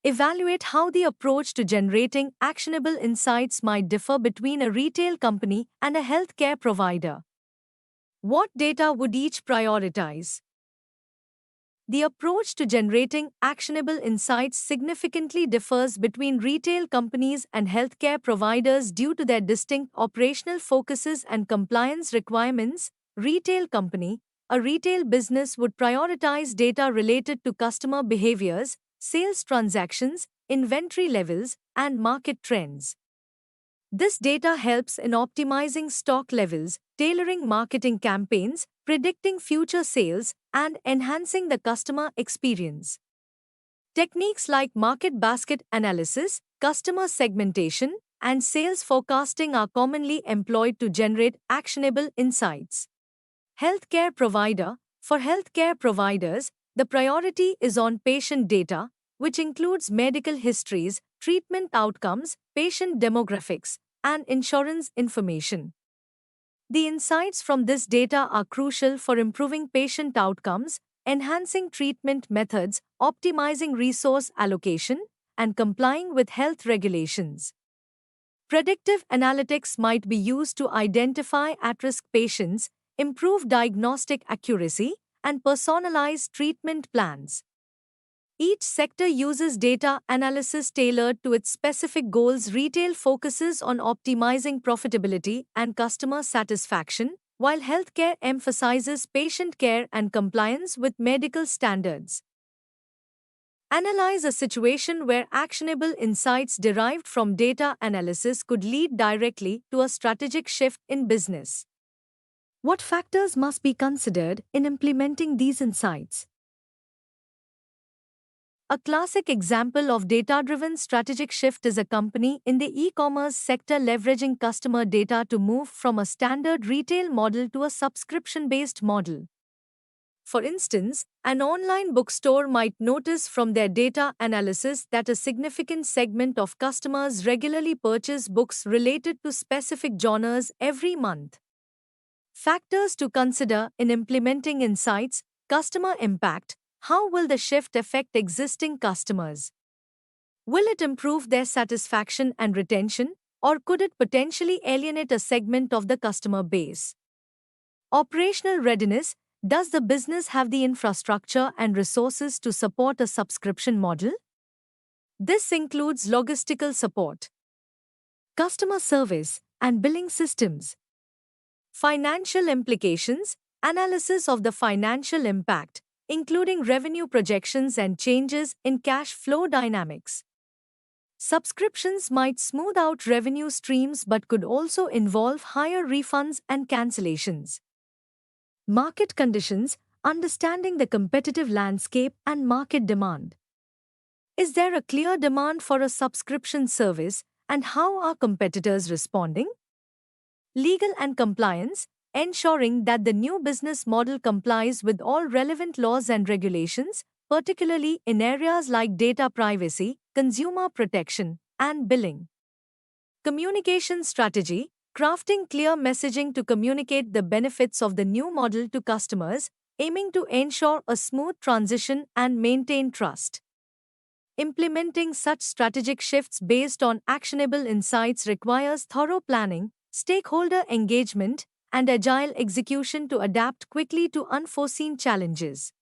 Evaluate how the approach to generating actionable insights might differ between a retail company and a healthcare provider. What data would each prioritize? The approach to generating actionable insights significantly differs between retail companies and healthcare providers due to their distinct operational focuses and compliance requirements. Retail company: a retail business would prioritize data related to customer behaviors, sales transactions, inventory levels, and market trends. This data helps in optimizing stock levels, tailoring marketing campaigns, predicting future sales, and enhancing the customer experience. Techniques like market basket analysis, customer segmentation, and sales forecasting are commonly employed to generate actionable insights. Healthcare provider: for healthcare providers, the priority is on patient data, which includes medical histories, treatment outcomes, patient demographics, and insurance information. The insights from this data are crucial for improving patient outcomes, enhancing treatment methods, optimizing resource allocation, and complying with health regulations. Predictive analytics might be used to identify at-risk patients, improve diagnostic accuracy, and personalize treatment plans. Each sector uses data analysis tailored to its specific goals. Retail focuses on optimizing profitability and customer satisfaction, while healthcare emphasizes patient care and compliance with medical standards. Analyze a situation where actionable insights derived from data analysis could lead directly to a strategic shift in business. What factors must be considered in implementing these insights? A classic example of data-driven strategic shift is a company in the e-commerce sector leveraging customer data to move from a standard retail model to a subscription-based model. For instance, an online bookstore might notice from their data analysis that a significant segment of customers regularly purchase books related to specific genres every month. Factors to consider in implementing insights: customer impact. How will the shift affect existing customers? Will it improve their satisfaction and retention, or could it potentially alienate a segment of the customer base? Operational readiness. Does the business have the infrastructure and resources to support a subscription model? This includes logistical support, customer service, and billing systems. Financial implications. Analysis of the financial impact, including revenue projections and changes in cash flow dynamics. Subscriptions might smooth out revenue streams but could also involve higher refunds and cancellations. Market conditions. Understanding the competitive landscape and market demand. Is there a clear demand for a subscription service, and how are competitors responding? Legal and compliance. Ensuring that the new business model complies with all relevant laws and regulations, particularly in areas like data privacy, consumer protection, and billing. Communication strategy. Crafting clear messaging to communicate the benefits of the new model to customers, aiming to ensure a smooth transition and maintain trust. Implementing such strategic shifts based on actionable insights requires thorough planning, stakeholder engagement, and agile execution to adapt quickly to unforeseen challenges.